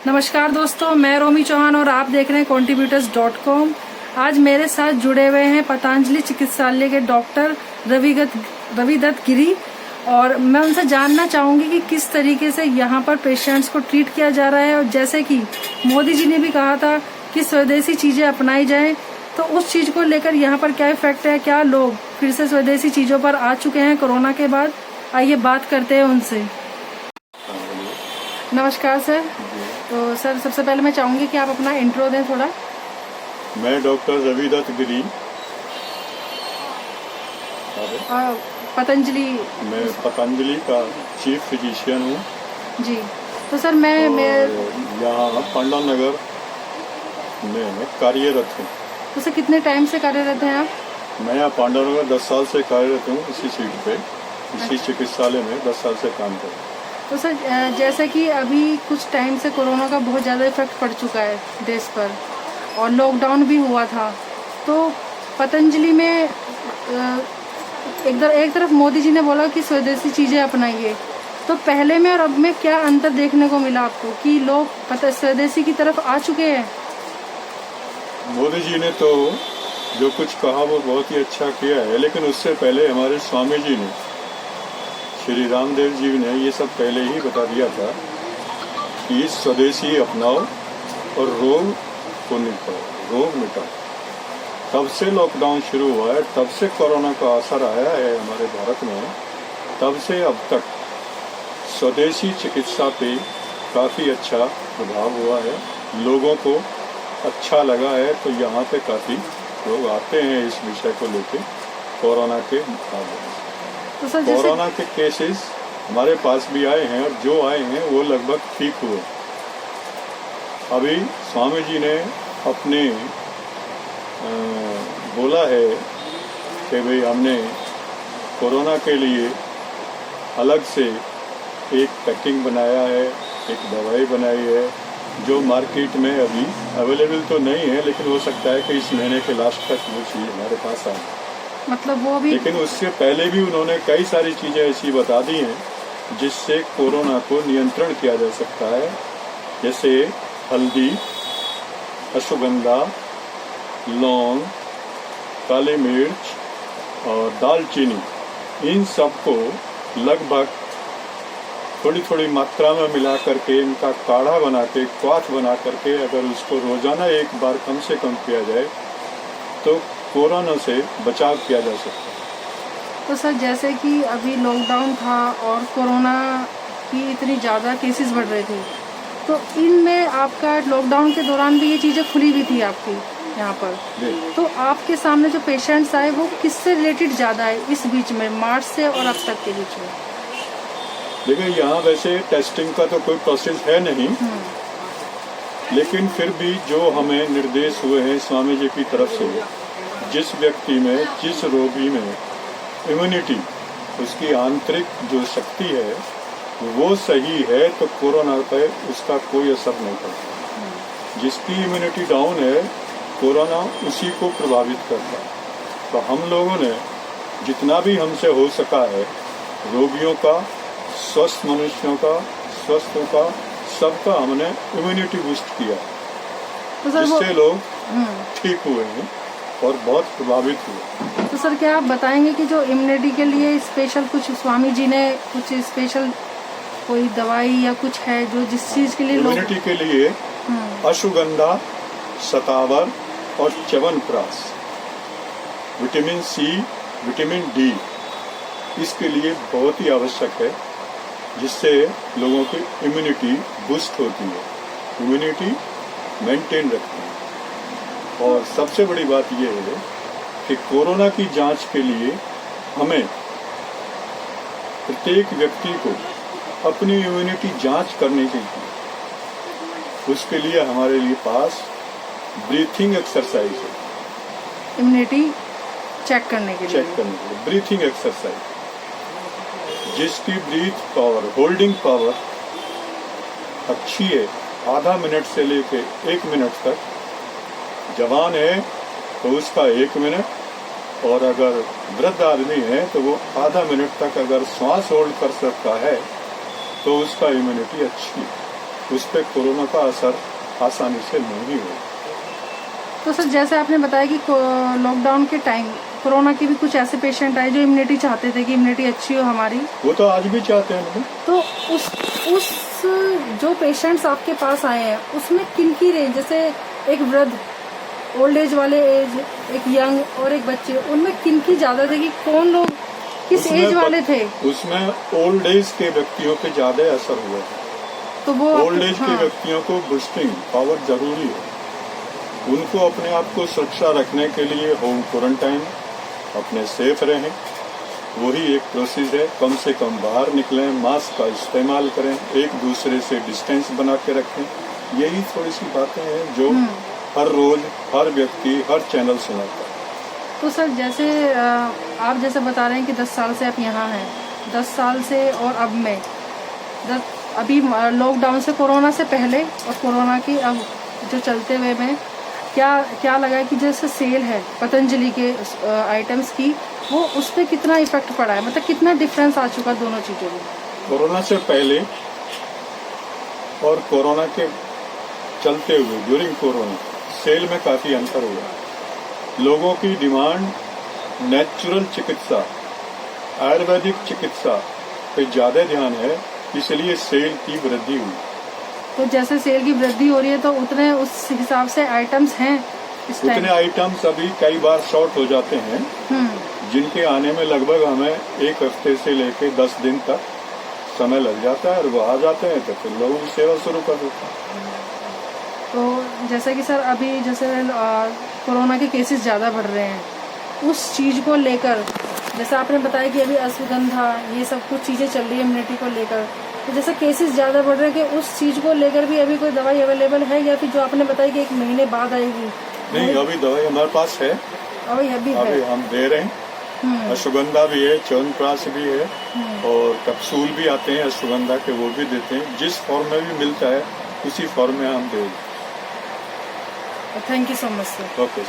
नमस्कार दोस्तों, मैं रोमी चौहान और आप देख रहे हैं contributors.com। आज मेरे साथ जुड़े हुए हैं पतंजलि चिकित्सालय के डॉक्टर रविदत्त गिरी और मैं उनसे जानना चाहूंगी कि किस तरीके से यहाँ पर पेशेंट्स को ट्रीट किया जा रहा है। और जैसे कि मोदी जी ने भी कहा था कि स्वदेशी चीजें अपनाई जाएं, तो उस चीज को लेकर यहाँ पर क्या इफेक्ट है, क्या लोग फिर से स्वदेशी चीजों पर आ चुके हैं कोरोना के बाद। आइए बात करते हैं उनसे। नमस्कार सर। तो सर, सबसे पहले मैं चाहूंगी कि आप अपना इंट्रो दें थोड़ा। मैं डॉक्टर रविदत्त गिरी, पतंजलि मैं पतंजलि का चीफ फिजिशियन हूँ जी। तो सर मैं यहाँ पांडव नगर में कार्यरत हूँ। तो सर कितने टाइम से कार्यरत हैं आप? मैं यहाँ पांडव नगर 10 साल से कार्यरत हूँ। इसी सीट पे, इसी चिकित्सालय में 10 साल से काम कर रहा हूँ। तो सर जैसे कि अभी कुछ टाइम से कोरोना का बहुत ज़्यादा इफेक्ट पड़ चुका है देश पर और लॉकडाउन भी हुआ था, तो पतंजलि में एक तरफ मोदी जी ने बोला कि स्वदेशी चीज़ें अपनाइए, तो पहले में और अब में क्या अंतर देखने को मिला आपको कि लोग स्वदेशी की तरफ आ चुके हैं? मोदी जी ने तो जो कुछ कहा वो बहुत ही अच्छा किया है, लेकिन उससे पहले हमारे स्वामी जी ने, श्री रामदेव जी ने ये सब पहले ही बता दिया था कि स्वदेशी अपनाओ और रोग को मिटाओ। तब से लॉकडाउन शुरू हुआ है, तब से कोरोना का असर आया है हमारे भारत में, तब से अब तक स्वदेशी चिकित्सा पे काफ़ी अच्छा प्रभाव हुआ है। लोगों को अच्छा लगा है, तो यहाँ पे काफ़ी लोग आते हैं इस विषय को लेके कोरोना के मुकाबले। तो सर कोरोना के केसेस हमारे पास भी आए हैं और जो आए हैं वो लगभग ठीक हुए। अभी स्वामी जी ने अपने बोला है कि भाई हमने कोरोना के लिए अलग से एक पैकिंग बनाया है, एक दवाई बनाई है जो मार्केट में अभी अवेलेबल तो नहीं है, लेकिन हो सकता है कि इस महीने के लास्ट तक वो चीज़ हमारे पास आए। मतलब वो भी, लेकिन उससे पहले भी उन्होंने कई सारी चीज़ें ऐसी बता दी हैं जिससे कोरोना को नियंत्रण किया जा सकता है, जैसे हल्दी, अश्वगंधा, लौंग, काली मिर्च और दालचीनी, इन सबको लगभग थोड़ी थोड़ी मात्रा में मिला करके इनका काढ़ा बना के, क्वाथ बना करके अगर उसको रोज़ाना एक बार कम से कम किया जाए तो कोरोना से बचाव किया जा सकता है। तो सर जैसे कि अभी लॉकडाउन था और कोरोना की इतनी ज़्यादा केसेस बढ़ रहे थे, तो इनमें आपका लॉकडाउन के दौरान भी ये चीज़ें खुली भी थी आपकी यहाँ पर, तो आपके सामने जो पेशेंट्स आए वो किससे रिलेटेड ज़्यादा है इस बीच में, मार्च से और अब तक के बीच में? देखिए, यहाँ वैसे टेस्टिंग का तो कोई प्रोसेस है नहीं, लेकिन फिर भी जो हमें निर्देश हुए हैं स्वामी जी की तरफ से, जिस व्यक्ति में, जिस रोगी में इम्यूनिटी, उसकी आंतरिक जो शक्ति है वो सही है, तो कोरोना पे उसका कोई असर नहीं पड़ता। जिसकी इम्यूनिटी डाउन है, कोरोना उसी को प्रभावित करता है। तो हम लोगों ने जितना भी हमसे हो सका है, रोगियों का, स्वस्थ मनुष्यों का, स्वस्थों का, सबका हमने इम्यूनिटी बूस्ट किया, जिससे लोग ठीक हुए हैं और बहुत प्रभावित हुए। तो सर क्या आप बताएंगे कि जो इम्यूनिटी के लिए स्पेशल कुछ स्वामी जी ने कुछ स्पेशल कोई दवाई या कुछ है जो जिस चीज के लिए इम्यूनिटी के लिए अश्वगंधा, शतावर और chyawanprash, vitamin C, vitamin D इसके लिए बहुत ही आवश्यक है, जिससे लोगों की इम्यूनिटी बूस्ट होती है, इम्यूनिटी मेंटेन रखती है। और सबसे बड़ी बात यह है कि कोरोना की जांच के लिए हमें प्रत्येक व्यक्ति को अपनी इम्यूनिटी जांच करनी चाहिए। उसके लिए हमारे लिए पास ब्रीथिंग एक्सरसाइज है, इम्यूनिटी चेक करने के लिए ब्रीथिंग एक्सरसाइज, जिसकी ब्रीथ पावर, होल्डिंग पावर अच्छी है, आधा मिनट से लेके 1 मिनट तक। जवान है तो उसका 1 मिनट, और अगर वृद्ध आदमी है तो वो आधा मिनट तक अगर श्वास होल्ड कर सकता है तो उसका इम्यूनिटी अच्छी है। उस पर कोरोना का असर आसानी से नहीं हो। तो सर जैसे आपने बताया कि लॉकडाउन के टाइम कोरोना के भी कुछ ऐसे पेशेंट आए जो इम्यूनिटी चाहते थे कि इम्यूनिटी अच्छी हो हमारी, वो तो आज भी चाहते हैं ना। तो उस जो पेशेंट्स आपके पास आए हैं उसमें किन की रेंज, जैसे एक वृद्ध, ओल्ड एज वाले एज, एक यंग और एक बच्चे, उनमें किन की ज्यादा थे कि कौन लोग किस एज वाले थे? उसमें ओल्ड एज के व्यक्तियों पे ज्यादा असर हुआ है। तो वो ओल्ड एज के व्यक्तियों को बूस्टिंग पावर जरूरी है। उनको अपने आप को सुरक्षा रखने के लिए होम क्वारंटाइन, अपने सेफ रहें, वही एक प्रोसेस है। कम से कम बाहर निकलें, मास्क का इस्तेमाल करें, एक दूसरे से डिस्टेंस बना के रखें। यही थोड़ी सी बातें हैं जो हर रोज हर व्यक्ति हर चैनल सुनाता है। तो सर जैसे आप जैसे बता रहे हैं कि 10 साल से आप यहाँ हैं, 10 साल से और अब में अभी लॉकडाउन से, कोरोना से पहले और कोरोना की अब जो चलते हुए में क्या लगा है कि जैसे सेल है पतंजलि के आइटम्स की, वो उस पर कितना इफेक्ट पड़ा है, मतलब कितना डिफरेंस आ चुका दोनों चीजों में? कोरोना से पहले और कोरोना के चलते हुए ड्यूरिंग कोरोना सेल में काफी अंतर हुआ। लोगों की डिमांड नेचुरल चिकित्सा, आयुर्वेदिक चिकित्सा पे ज्यादा ध्यान है, इसलिए सेल की वृद्धि हुई। तो जैसे सेल की वृद्धि हो रही है तो उतने उस हिसाब से आइटम्स हैं इस टाइम? उतने आइटम्स अभी कई बार शॉर्ट हो जाते हैं, जिनके आने में लगभग हमें 1 हफ्ते से लेके 10 दिन तक समय लग जाता है, और वो आ जाते हैं तो फिर लोगों की सेवा शुरू कर देते हैं। तो जैसे कि सर अभी जैसे कोरोना के केसेस ज़्यादा बढ़ रहे हैं, उस चीज़ को लेकर जैसे आपने बताया कि अभी अश्वगंधा ये सब कुछ चीज़ें चल रही है इम्यूनिटी को लेकर, तो जैसे केसेस ज़्यादा बढ़ रहे हैं कि उस चीज़ को लेकर भी अभी कोई दवाई अवेलेबल है, या फिर जो आपने बताया कि 1 महीने बाद आएगी? नहीं, अभी दवाई हमारे पास है, अभी हम दे रहे हैं। अश्वगंधा भी है, च्यवनप्राश भी है, और कैप्सूल भी आते हैं अश्वगंधा के, वो भी देते हैं। जिस फॉर्म में भी मिलता है उसी फॉर्म में हम दे। Thank you so much sir. Okay.